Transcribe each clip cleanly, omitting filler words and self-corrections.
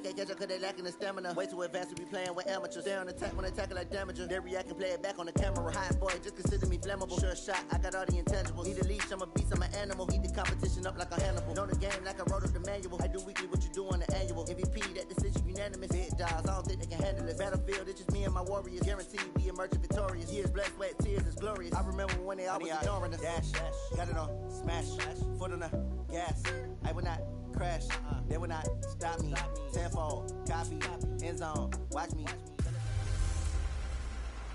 They can't catch up cause they lacking the stamina. Way too advanced to be playing with amateurs. They on attack when they tackle like damager. They react and play it back on the camera. Hot boy, just consider me flammable. Sure shot, I got all the intangibles. Need a leash, I'm a beast, I'm an animal. Eat the competition up like a Hannibal. Know the game like I wrote up the manual. I do weekly what you do on the annual. MVP, that decision unanimous. Big dogs, I don't think they can handle it. Battlefield, it's just me and my warriors. Guaranteed we emerge victorious. Years, blood, sweat, tears is glorious. I remember when they always ignoring us. Dash, got it on, smash, foot on the gas. I will not crash, they will not stop me. Tenfold, copy, end zone, watch me.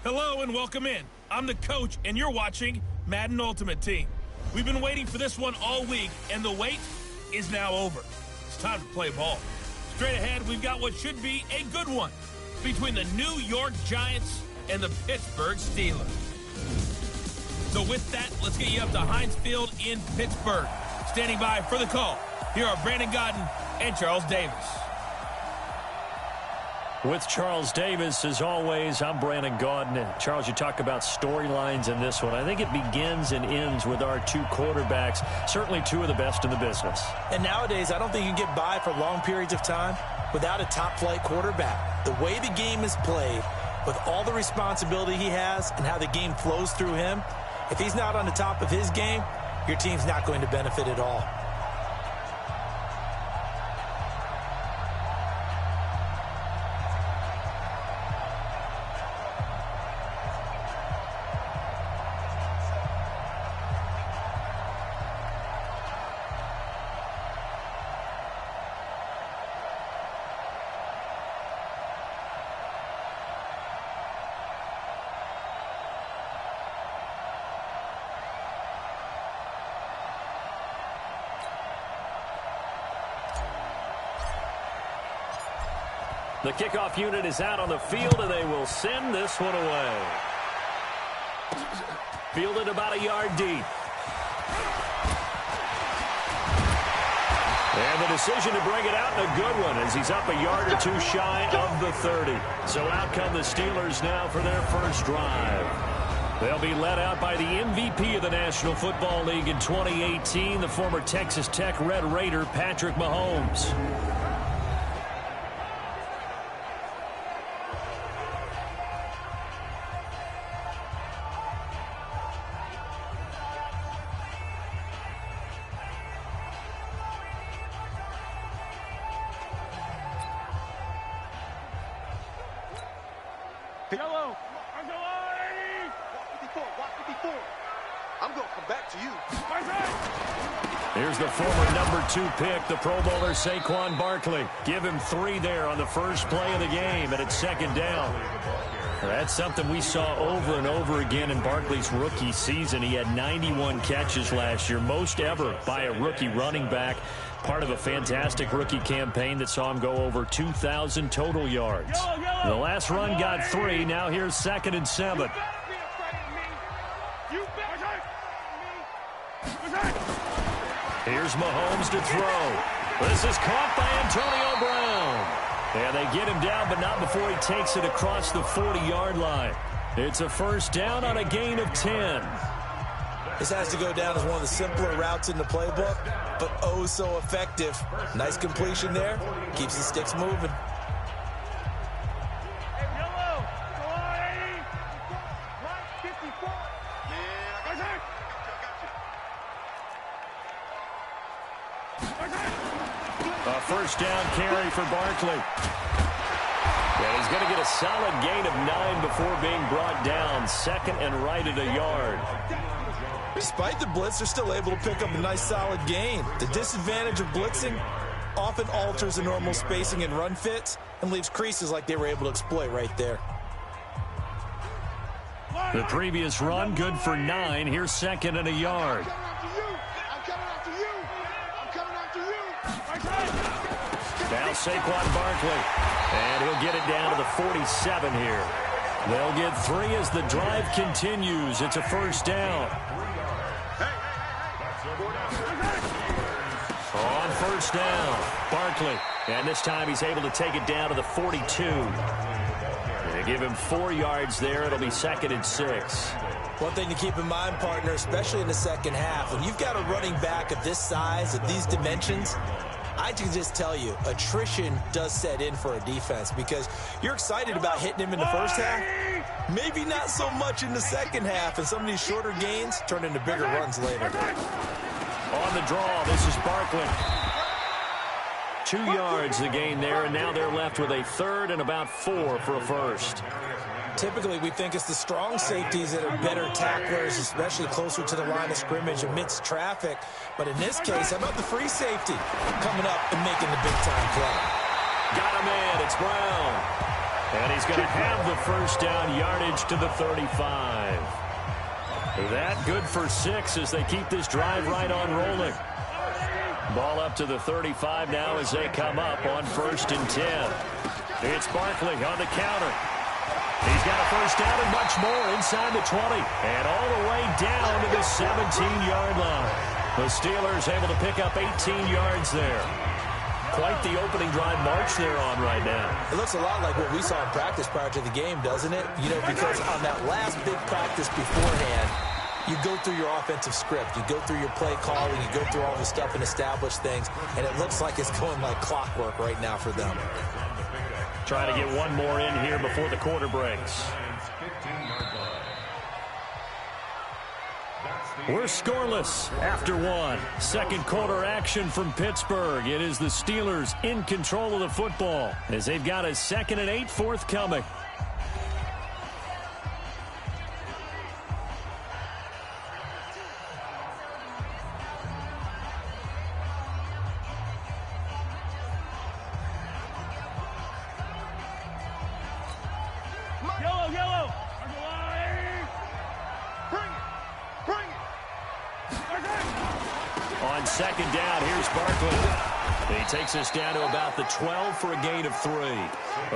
Hello and welcome in. I'm the coach and you're watching Madden Ultimate Team. We've been waiting for this one all week and the wait is now over. It's time to play ball. Straight ahead, we've got what should be a good one between the New York Giants and the Pittsburgh Steelers. So with that, let's get you up to Heinz Field in Pittsburgh. Standing by for the call, here are Brandon Godden and Charles Davis. With Charles Davis, as always, I'm Brandon Godden. And Charles, you talk about storylines in this one. I think it begins and ends with our two quarterbacks, certainly two of the best in the business. And nowadays, I don't think you can get by for long periods of time without a top-flight quarterback. The way the game is played, with all the responsibility he has and how the game flows through him, if he's not on the top of his game, your team's not going to benefit at all. The kickoff unit is out on the field, and they will send this one away. Fielded about a yard deep. And the decision to bring it out, and a good one, as he's up a yard or two shy of the 30. So out come the Steelers now for their first drive. They'll be led out by the MVP of the National Football League in 2018, the former Texas Tech Red Raider, Patrick Mahomes. Yellow, walk 54. I'm going to come back to you. Here's the former number 2 pick, the Pro Bowler Saquon Barkley. Give him 3 there on the first play of the game, and it's second down. That's something we saw over and over again in Barkley's rookie season. He had 91 catches last year, most ever by a rookie running back. Part of a fantastic rookie campaign that saw him go over 2,000 total yards. The last run got 3. Now here's 2nd and 7. Here's Mahomes to throw. This is caught by Antonio Brown. And they get him down, but not before he takes it across the 40-yard line. It's a first down on a gain of 10. This has to go down as one of the simpler routes in the playbook, but oh so effective. Nice completion there. Keeps the sticks moving. A first down carry for Barkley. And he's going to get a solid gain of 9 before being brought down. 2nd and right at a yard. Despite the blitz, they're still able to pick up a nice solid gain. The disadvantage of blitzing often alters the normal spacing and run fits and leaves creases like they were able to exploit right there. The previous run good for 9. Here's 2nd and a yard. Now Saquon Barkley, and he'll get it down to the 47 here. They'll get 3 as the drive continues. It's a first down. On first down, Barkley, and this time he's able to take it down to the 42. They give him 4 yards there. It'll be 2nd and 6. One thing to keep in mind, partner, especially in the second half, when you've got a running back of this size, of these dimensions, I can just tell you, attrition does set in for a defense because you're excited about hitting him in the first half. Maybe not so much in the second half, and some of these shorter gains turn into bigger runs later. On the draw, this is Barkley. 2 yards the gain there, and now they're left with a third and about 4 for a first. Typically, we think it's the strong safeties that are better tacklers, especially closer to the line of scrimmage amidst traffic. But in this case, how about the free safety coming up and making the big-time play? Got him in. It's Brown. And he's going to have the first down, yardage to the 35. That good for 6 as they keep this drive right on rolling. Ball up to the 35 now as they come up on 1st and 10. It's Barkley on the counter. He's got a first down and much more inside the 20 and all the way down to the 17-yard line. The Steelers able to pick up 18 yards there. Quite the opening drive march they're on right now. It looks a lot like what we saw in practice prior to the game, doesn't it? You know, because on that last big practice beforehand, you go through your offensive script. You go through your play calling. You go through all the stuff and establish things. And it looks like it's going like clockwork right now for them. Trying to get one more in here before the quarter breaks. We're scoreless after 1. Second quarter action from Pittsburgh. It is the Steelers in control of the football as they've got a 2nd and 8 forthcoming. Yellow. On 2nd down, here's Barkley. He takes us down to about the 12 for a gain of 3.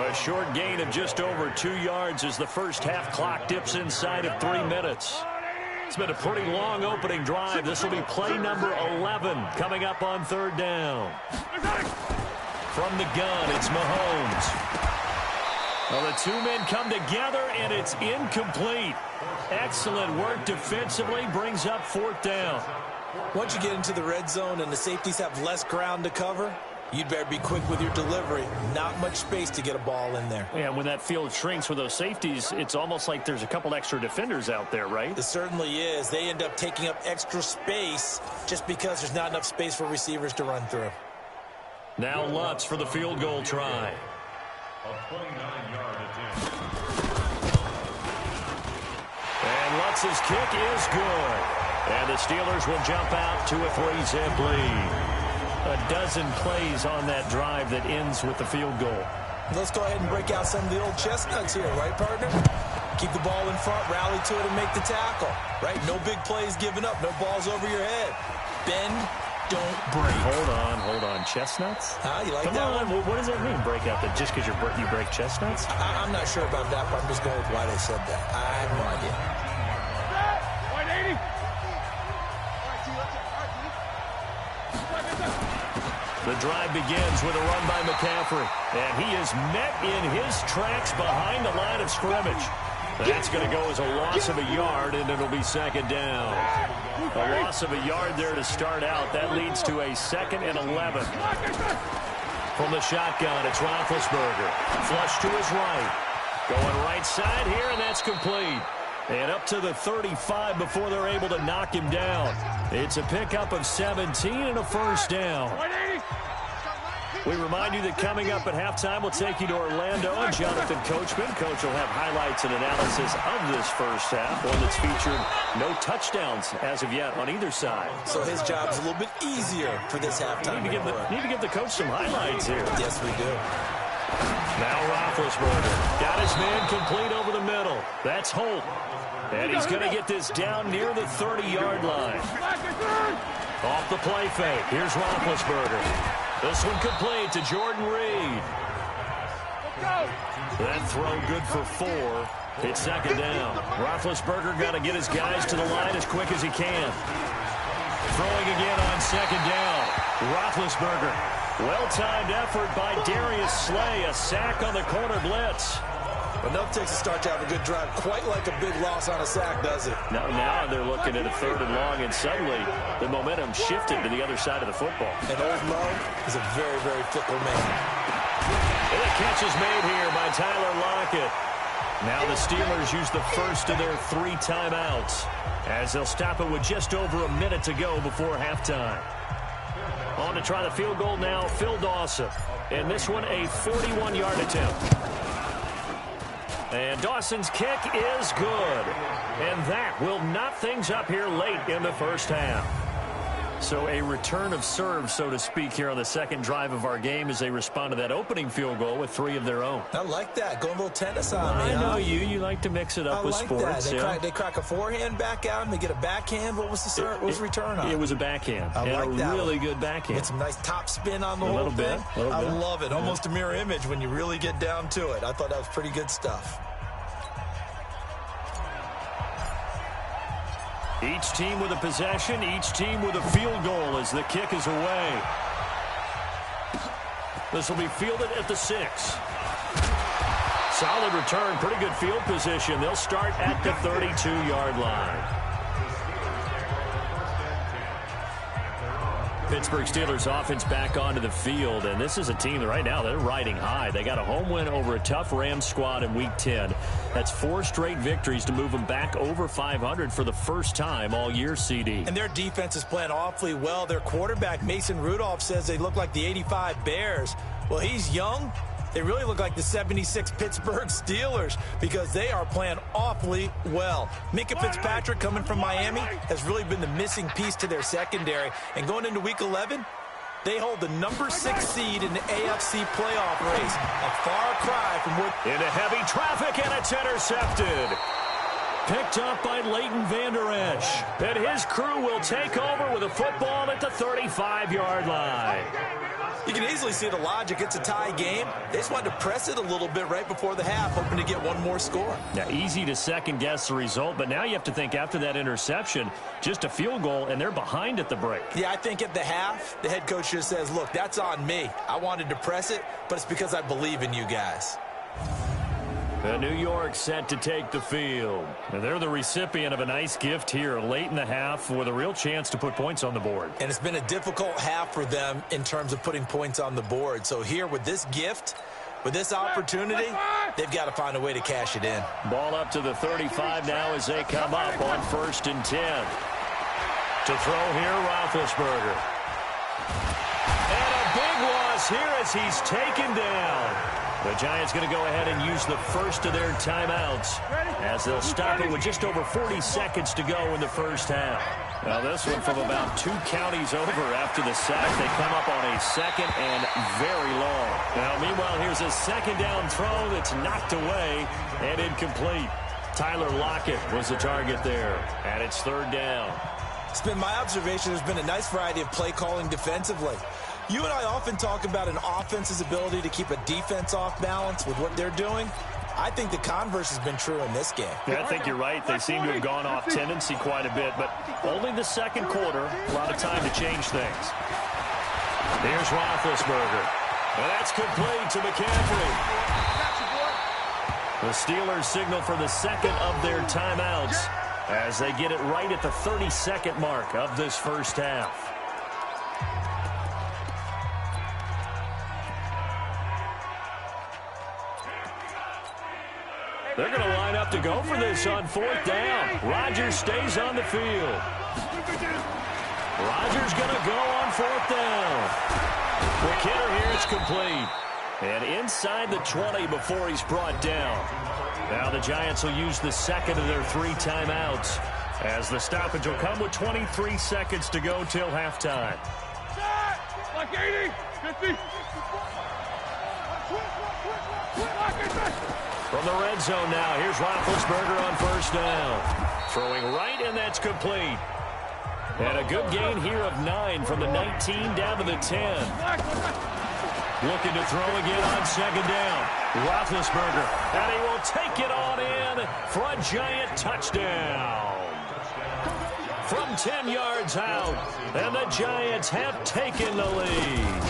A short gain of just over 2 yards as the first half clock dips inside of 3 minutes. It's been a pretty long opening drive. This will be play number 11 coming up on 3rd down. From the gun, it's Mahomes. Well, the 2 men come together, and it's incomplete. Excellent work defensively, brings up 4th down. Once you get into the red zone and the safeties have less ground to cover, you'd better be quick with your delivery. Not much space to get a ball in there. Yeah, when that field shrinks with those safeties, it's almost like there's a couple extra defenders out there, right? It certainly is. They end up taking up extra space just because there's not enough space for receivers to run through. Now Lutz for the field goal try. And Lutz's kick is good. And the Steelers will jump out to a 3-zip lead. A dozen plays on that drive that ends with the field goal. Let's go ahead and break out some of the old chestnuts here, right, partner? Keep the ball in front, rally to it, and make the tackle, right? No big plays given up, no balls over your head. Bend, don't break. Hold on. Chestnuts? You like Come that on. one? What does that mean, break out? That just because you break chestnuts? I'm not sure about that, but I'm just going with why they said that. I have no idea. The drive begins with a run by McCaffrey. And he is met in his tracks behind the line of scrimmage. That's going to go as a loss of a yard, and it'll be 2nd down. A loss of a yard there to start out. That leads to a 2nd and 11. From the shotgun, it's Roethlisberger. Flush to his right. Going right side here, and that's complete. And up to the 35 before they're able to knock him down. It's a pickup of 17 and a first down. We remind you that coming up at halftime, we'll take you to Orlando and Jonathan Coachman. Coach will have highlights and analysis of this first half, one that's featured no touchdowns as of yet on either side. So his job's a little bit easier for this halftime. Need to give the coach some highlights here. Yes, we do. Now Roethlisberger got his man complete over the middle. That's Holt. And he's going to get this down near the 30-yard line. Off the play fake. Here's Roethlisberger. This one complete to Jordan Reed. That throw good for 4. It's 2nd down. Roethlisberger got to get his guys to the line as quick as he can. Throwing again on 2nd down. Roethlisberger. Well-timed effort by Darius Slay. A sack on the corner blitz. Enough takes a start to have a good drive. Quite like a big loss on a sack, does it? Now they're looking at a 3rd and long, and suddenly the momentum shifted to the other side of the football. And old Mo is a very, very fickle man. And the catch is made here by Tyler Lockett. Now the Steelers use the first of their 3 timeouts as they'll stop it with just over a minute to go before halftime. On to try the field goal now, Phil Dawson. And this one, a 41-yard attempt. And Dawson's kick is good. And that will knot things up here late in the first half. So a return of serve, so to speak, here on the second drive of our game as they respond to that opening field goal with 3 of their own. I like that. Going a little tennis on me. I know you like to mix it up with sports. That. They crack a forehand back out and they get a backhand. What was the return on? It was a backhand. I like that. A really good backhand. Get some nice top spin on the whole thing. I love it. Almost a mirror image when you really get down to it. I thought that was pretty good stuff. Each team with a possession, each team with a field goal as the kick is away. This will be fielded at the 6. Solid return, pretty good field position. They'll start at the 32-yard line. Pittsburgh Steelers offense back onto the field, and this is a team that right now they're riding high. They got a home win over a tough Rams squad in Week 10. That's 4 straight victories to move them back over 500 for the first time all year, CD. And their defense is playing awfully well. Their quarterback, Mason Rudolph, says they look like the 85 Bears. Well, he's young. They really look like the 76 Pittsburgh Steelers because they are playing awfully well. Minkah Fitzpatrick coming from Miami has really been the missing piece to their secondary. And going into Week 11, they hold the number 6 seed in the AFC playoff race. A far cry from what... Into heavy traffic, and it's intercepted. Picked up by Leighton Vander Esch. And his crew will take over with a football at the 35-yard line. You can easily see the logic. It's a tie game. They just wanted to press it a little bit right before the half, hoping to get one more score. Now, easy to second-guess the result, but now you have to think after that interception, just a field goal, and they're behind at the break. Yeah, I think at the half, the head coach just says, look, that's on me. I wanted to press it, but it's because I believe in you guys. And New York set to take the field. And they're the recipient of a nice gift here late in the half with a real chance to put points on the board. And it's been a difficult half for them in terms of putting points on the board. So here with this gift, with this opportunity, they've got to find a way to cash it in. Ball up to the 35 now as they come up on 1st and 10. To throw here, Roethlisberger. And a big loss here as he's taken down. The Giants going to go ahead and use the first of their timeouts as they'll stop it with just over 40 seconds to go in the first half. Now this one from about 2 counties over after the sack. They come up on a 2nd and very long. Now meanwhile, here's a 2nd down throw that's knocked away and incomplete. Tyler Lockett was the target there, and it's 3rd down. It's been my observation there's been a nice variety of play calling defensively. You and I often talk about an offense's ability to keep a defense off balance with what they're doing. I think the converse has been true in this game. Yeah, I think you're right. They seem to have gone off tendency quite a bit, but only the 2nd quarter, a lot of time to change things. Here's Roethlisberger. And that's complete to McCaffrey. The Steelers signal for the 2nd of their timeouts as they get it right at the 30-second mark of this first half. They're going to line up to go for this on 4th down. Rodgers stays on the field. Rodgers going to go on 4th down. McKinnon here, it's complete. And inside the 20 before he's brought down. Now the Giants will use the 2nd of their 3 timeouts as the stoppage will come with 23 seconds to go till halftime. Like 80, 50. From the red zone now, here's Roethlisberger on 1st down. Throwing right, and that's complete. And a good gain here of 9 from the 19 down to the 10. Looking to throw again on 2nd down. Roethlisberger, and he will take it on in for a giant touchdown. From 10 yards out, and the Giants have taken the lead.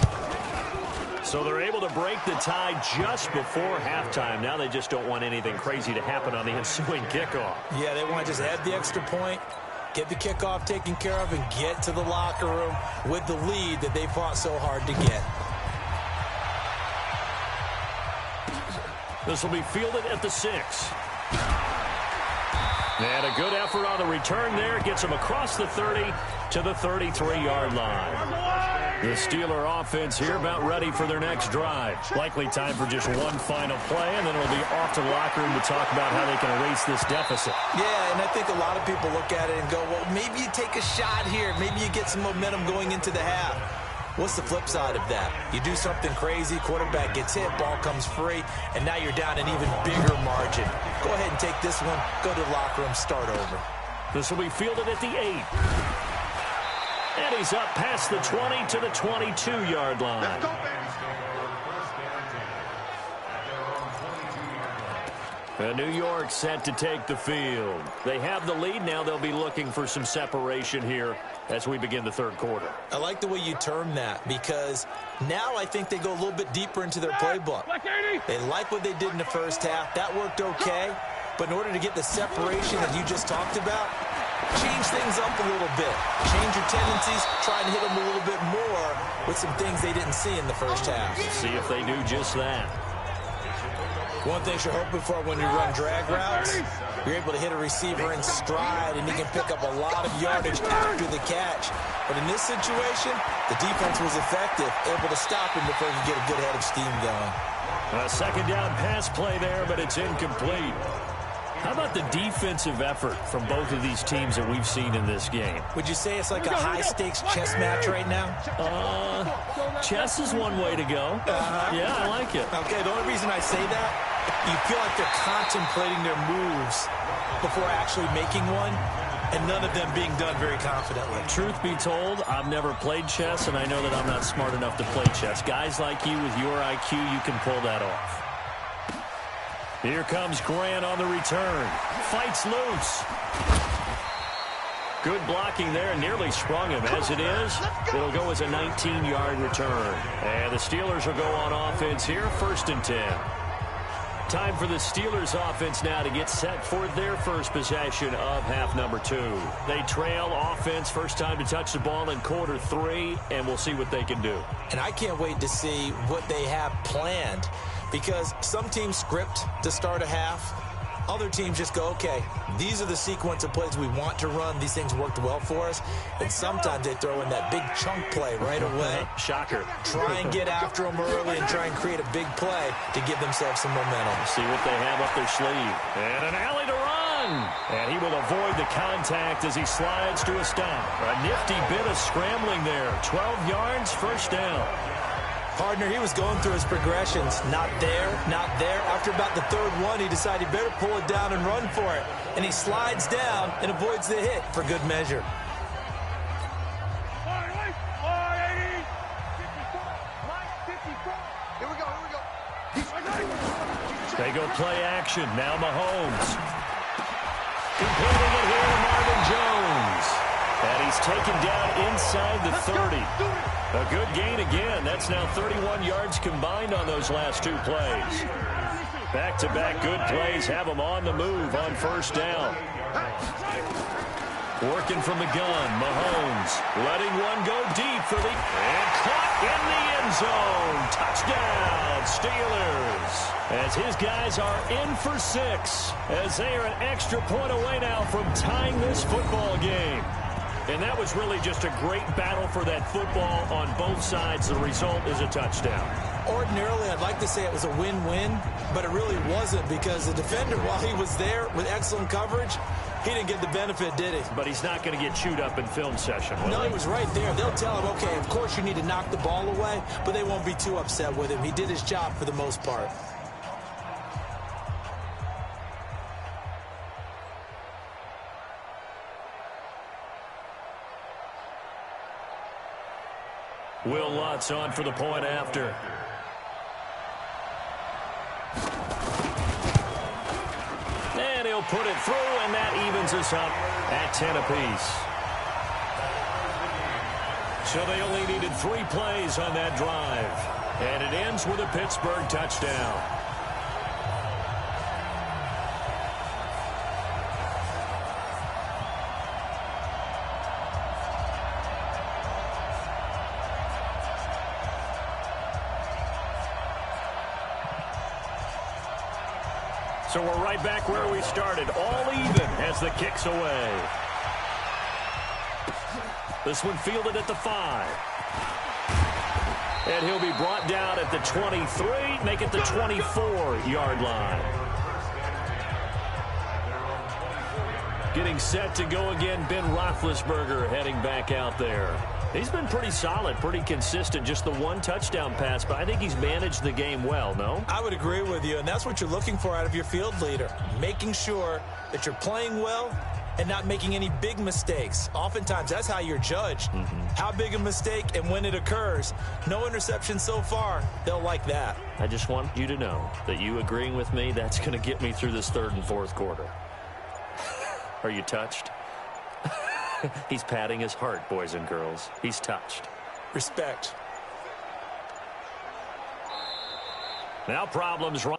So they're able to break the tie just before halftime. Now they just don't want anything crazy to happen on the ensuing kickoff. Yeah, they want to just add the extra point, get the kickoff taken care of, and get to the locker room with the lead that they fought so hard to get. This will be fielded at the 6. And a good effort on the return there. Gets them across the 30 to the 33-yard line. The Steeler offense here about ready for their next drive. Likely time for just one final play, and then it'll be off to the locker room to talk about how they can erase this deficit. Yeah, and I think a lot of people look at it and go, well, maybe you take a shot here. Maybe you get some momentum going into the half. What's the flip side of that? You do something crazy, quarterback gets hit, ball comes free, and now you're down an even bigger margin. Go ahead and take this one, go to the locker room, start over. This will be fielded at the 8. And he's up past the 20 to the 22-yard line. Let's go, baby. New York set to take the field. They have the lead now. They'll be looking for some separation here as we begin the third quarter. I like the way you term that, because now I think they go a little bit deeper into their playbook. They like what they did in the first half. That worked okay. But in order to get the separation that you just talked about, change things up a little bit. Change your tendencies. Try and hit them a little bit more with some things they didn't see in the first half. See if they do just that. One thing you're hoping for when you run drag routes, you're able to hit a receiver in stride, and he can pick up a lot of yardage after the catch. But in this situation, the defense was effective, able to stop him before he could get a good head of steam going. A second down pass play there, but it's incomplete. How about the defensive effort from both of these teams that we've seen in this game? Would you say it's like a high-stakes chess match right now? Chess is one way to go. Yeah, I like it. Okay, the only reason I say that, you feel like they're contemplating their moves before actually making one, and none of them being done very confidently. Truth be told, I've never played chess, and I know that I'm not smart enough to play chess. Guys like you with your IQ, you can pull that off. Here comes Grant on the return. Fights loose. Good blocking there. Nearly sprung him. As it is, it'll go as a 19-yard return. And the Steelers will go on offense here, 1st and 10. Time for the Steelers offense now to get set for their first possession of half number 2. They trail offense, first time to touch the ball in quarter 3, and we'll see what they can do. And I can't wait to see what they have planned, because some teams script to start a half. Other teams just go, okay, these are the sequence of plays we want to run. These things worked well for us. And sometimes they throw in that big chunk play right away. Shocker. Try and get after them early and try and create a big play to give themselves some momentum. See what they have up their sleeve. And an alley to run. And he will avoid the contact as he slides to a stop. A nifty bit of scrambling there. 12 yards, 1st down. Partner, he was going through his progressions. Not there, not there. After about the 3rd one, he decided he better pull it down and run for it. And he slides down and avoids the hit for good measure. Here we go. They go play action. Now Mahomes. Completing it here to Marvin Jones. And he's taken down inside the 30. A good gain again. That's now 31 yards combined on those last 2 plays. Back-to-back good plays have them on the move on 1st down. Working from the gun, Mahomes letting one go deep for the... And caught in the end zone. Touchdown, Steelers. As his guys are in for 6. As they are an extra point away now from tying this football game. And that was really just a great battle for that football on both sides. The result is a touchdown. Ordinarily, I'd like to say it was a win-win, but it really wasn't, because the defender, while he was there with excellent coverage, he didn't get the benefit, did he? But he's not going to get chewed up in film session, will No, he? he was right there. They'll tell him, okay, of course you need to knock the ball away, but they won't be too upset with him. He did his job for the most part. Will Lutz on for the point after. And he'll put it through, and that evens us up at 10 apiece. So they only needed 3 plays on that drive. And it ends with a Pittsburgh touchdown. So we're right back where we started, all even as the kick's away. This one fielded at the 5. And he'll be brought down at the 23, make it the 24-yard line. Getting set to go again, Ben Roethlisberger heading back out there. He's been pretty solid, pretty consistent, just the one touchdown pass, but I think he's managed the game well, no? I would agree with you, and that's what you're looking for out of your field leader, making sure that you're playing well and not making any big mistakes. Oftentimes, that's how you're judged. How big a mistake and when it occurs. No interception so far. They'll like that. I just want you to know that you agreeing with me, that's going to get me through this third and fourth quarter. Are you touched? He's patting his heart, boys and girls. He's touched. Respect. Now problems right.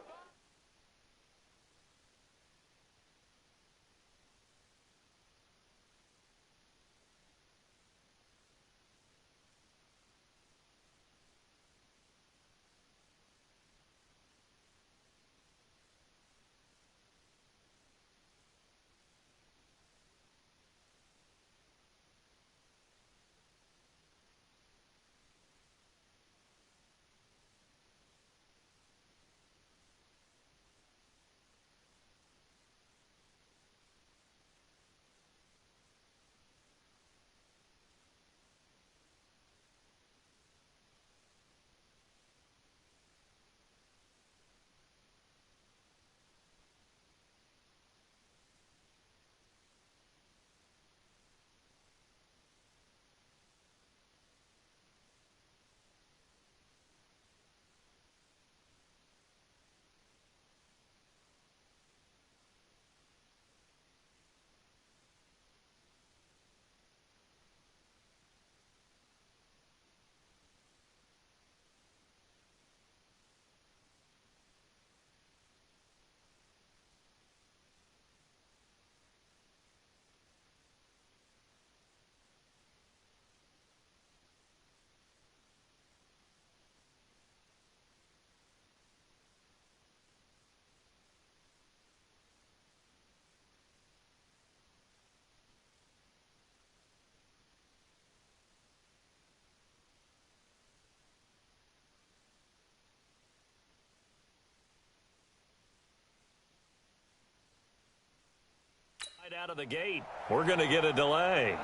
Out of the gate, we're going to get a delay.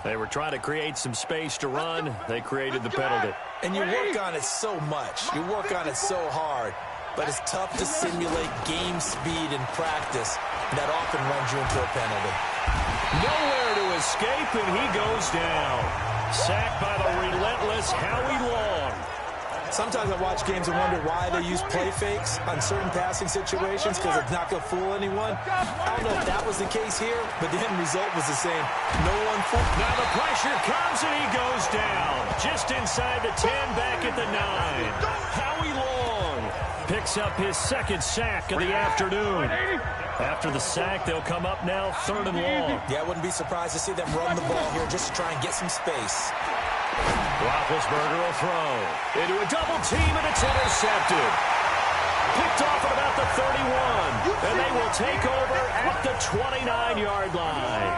They were trying to create some space to run. They created the penalty. And you work on it so much. You work on it so hard. But it's tough to simulate game speed in practice. That often runs you into a penalty. Nowhere to escape, and he goes down. Sacked by the relentless Howie Long. Sometimes I watch games and wonder why they use play fakes on certain passing situations because it's not going to fool anyone. I don't know if that was the case here, but the end result was the same. No one fooled. Now the pressure comes and he goes down. Just inside the 10, back at the 9. Howie Long picks up his second sack of the afternoon. After the sack, they'll come up now 3rd and long. Yeah, I wouldn't be surprised to see them run the ball here just to try and get some space. Roethlisberger will throw into a double team, and it's intercepted. Picked off at about the 31, and they will take over at the 29-yard line.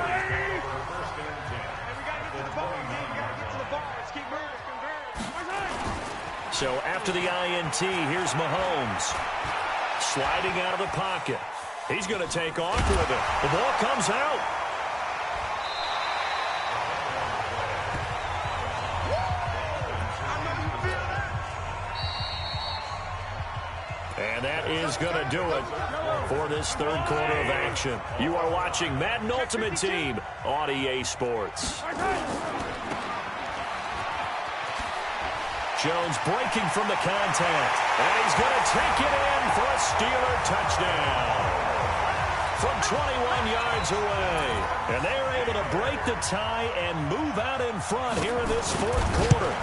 So after the INT, here's Mahomes. Sliding out of the pocket. He's going to take off with it. The ball comes out. And that is going to do it for this third quarter of action. You are watching Madden Ultimate Team on EA Sports. Jones breaking from the contact. And he's going to take it in for a Steeler touchdown. from 21 yards away. And they are able to break the tie and move out in front here in this fourth quarter.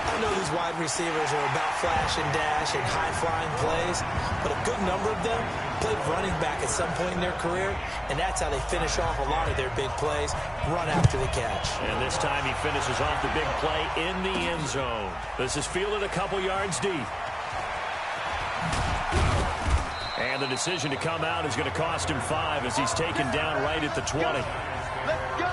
I know these wide receivers are about flash and dash and high-flying plays, but a good number of them played running back at some point in their career, and that's how they finish off a lot of their big plays, run after the catch. And this time he finishes off the big play in the end zone. This is fielded a couple yards deep. And the decision to come out is going to cost him 5 as he's taken down right at the 20. Let's go.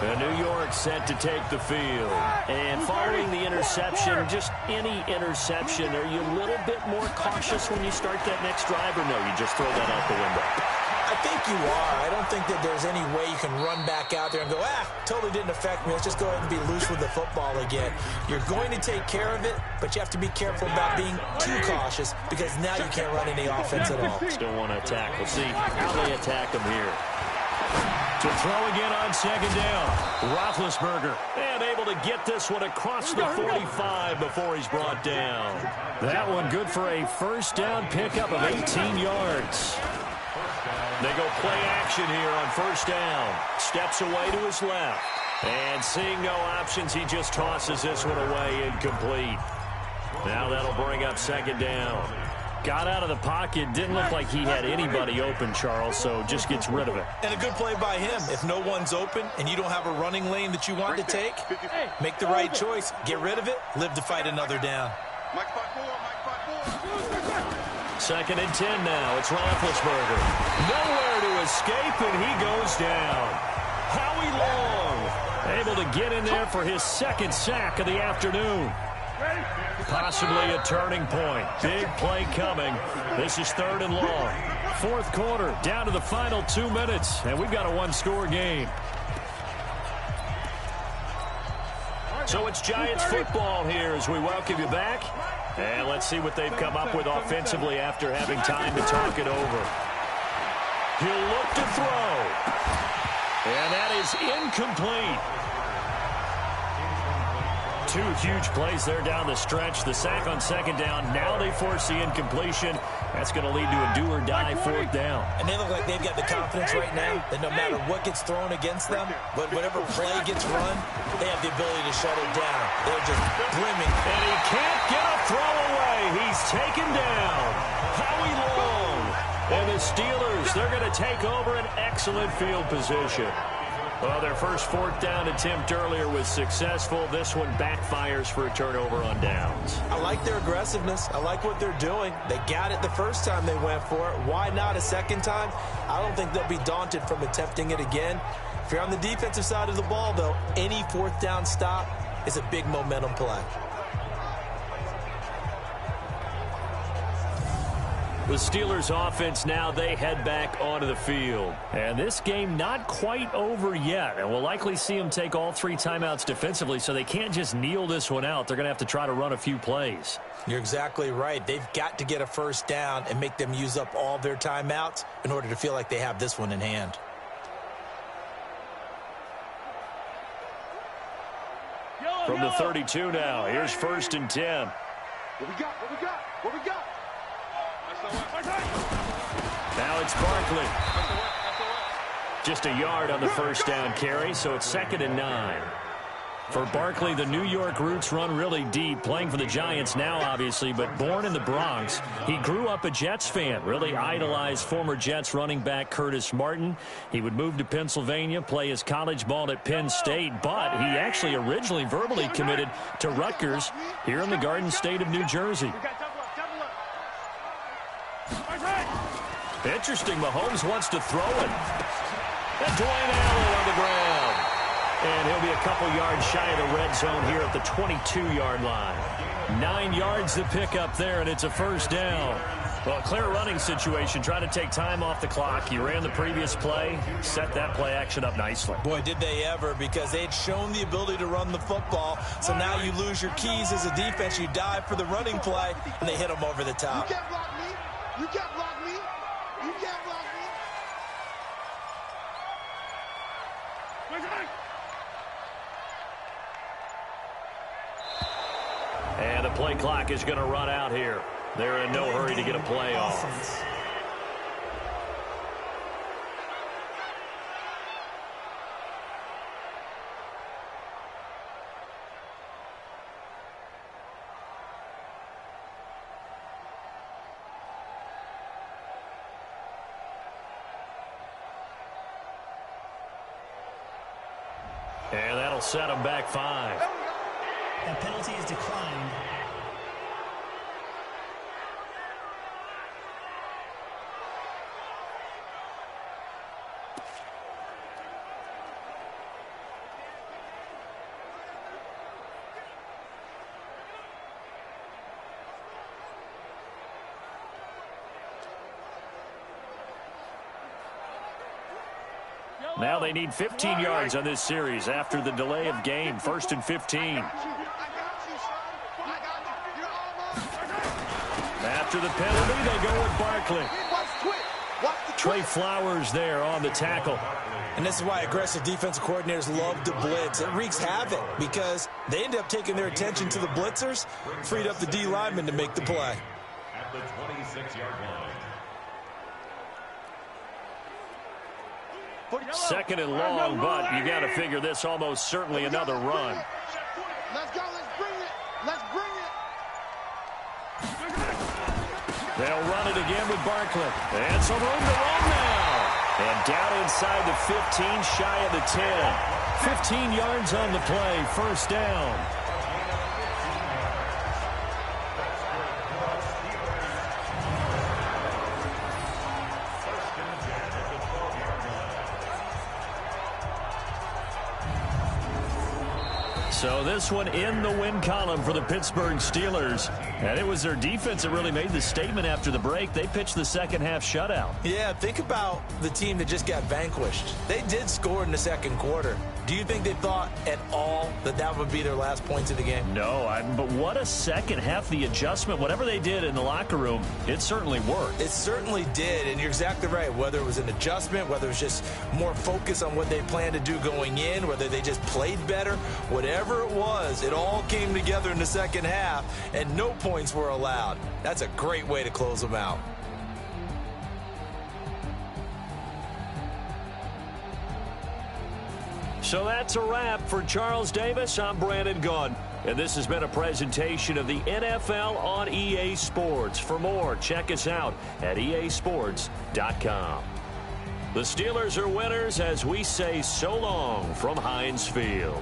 The New York set to take the field. And following the interception, just any interception, are you a little bit more cautious when you start that next drive, or no, you just throw that out the window? I think you are. I don't think that there's any way you can run back out there and go, totally didn't affect me. Let's just go ahead and be loose with the football again. You're going to take care of it, but you have to be careful about being too cautious because now you can't run any offense at all. Still want to attack. We'll see how they attack him here. To throw again on second down. Roethlisberger, and able to get this one across the 45 before he's brought down. That one good for a first down pickup of 18 yards. They go play action here on first down. Steps away to his left. And seeing no options, he just tosses this one away incomplete. Now that'll bring up second down. Got out of the pocket. Didn't look like he had anybody open, Charles, so just gets rid of it. And a good play by him. If no one's open and you don't have a running lane that you want to take, make the right choice. Get rid of it. Live to fight another down. Second and 10 now. It's Roethlisberger. Nowhere to escape, and he goes down. Howie Long able to get in there for his second sack of the afternoon. Possibly a turning point. Big play coming. This is third and long. Fourth quarter, down to the final 2 minutes, and we've got a one-score game. So it's Giants football here as we welcome you back. And let's see what they've come up with offensively after having time to talk it over. He'll look to throw. And that is incomplete. Two huge plays there down the stretch. The sack on second down. Now they force the incompletion. That's going to lead to a do-or-die fourth down. And they look like they've got the confidence right now that no matter what gets thrown against them, but whatever play gets run, they have the ability to shut it down. They're just brimming. And he can't get a throw away. He's taken down. Howie Long. And the Steelers, they're going to take over an excellent field position. Well, their first fourth down attempt earlier was successful. This one backfires for a turnover on downs. I like their aggressiveness. I like what they're doing. They got it the first time they went for it. Why not a second time? I don't think they'll be daunted from attempting it again. If you're on the defensive side of the ball, though, any fourth down stop is a big momentum play. The Steelers offense now, they head back onto the field. And this game not quite over yet. And we'll likely see them take all three timeouts defensively, so they can't just kneel this one out. They're going to have to try to run a few plays. You're exactly right. They've got to get a first down and make them use up all their timeouts in order to feel like they have this one in hand. From the 32 now, here's first and 10. What we got? What we got? What we got? Now it's Barkley. Just a yard on the first down carry, so it's second and 9. For Barkley, the New York roots run really deep, playing for the Giants now, obviously, but born in the Bronx. He grew up a Jets fan, really idolized former Jets running back Curtis Martin. He would move to Pennsylvania, play his college ball at Penn State, but he actually originally verbally committed to Rutgers here in the Garden State of New Jersey. Interesting, Mahomes wants to throw it. And Dwayne Allen on the ground. And he'll be a couple yards shy of the red zone here at the 22-yard line. 9 yards to pick up there, and it's a first down. Well, clear running situation. Trying to take time off the clock. He ran the previous play, set that play action up nicely. Boy, did they ever, because they'd shown the ability to run the football. So now you lose your keys as a defense. You dive for the running play, and they hit them over the top. You can't block me. You can't block me. You can't block me. And the play clock is going to run out here. They're in no hurry to get a play off. And that'll set them back 5. That penalty is declined. Now they need 15 yards on this series after the delay of game. 1st and 15. After the penalty, they go with Barkley. Trey Flowers there on the tackle. And this is why aggressive defensive coordinators love to blitz. It wreaks havoc because they end up taking their attention to the blitzers, freed up the D lineman to make the play. At the 26-yard line. 2nd and long, but you got to figure this almost certainly another run. Let's go. Let's bring it. Let's bring it. They'll run it again with Barkley. And some room to run now. And down inside the 15, shy of the 10. 15 yards on the play, 1st down. So this one in the win column for the Pittsburgh Steelers. And it was their defense that really made the statement after the break. They pitched the second half shutout. Yeah, think about the team that just got vanquished. They did score in the 2nd quarter. Do you think they thought at all that that would be their last points of the game? No, but what a second half. The adjustment, whatever they did in the locker room, it certainly worked. It certainly did, and you're exactly right. Whether it was an adjustment, whether it was just more focus on what they planned to do going in, whether they just played better, whatever it was, it all came together in the 2nd half, and no points were allowed. That's a great way to close them out. So that's a wrap for Charles Davis. I'm Brandon Gunn. And this has been a presentation of the NFL on EA Sports. For more, check us out at easports.com. The Steelers are winners as we say so long from Heinz Field.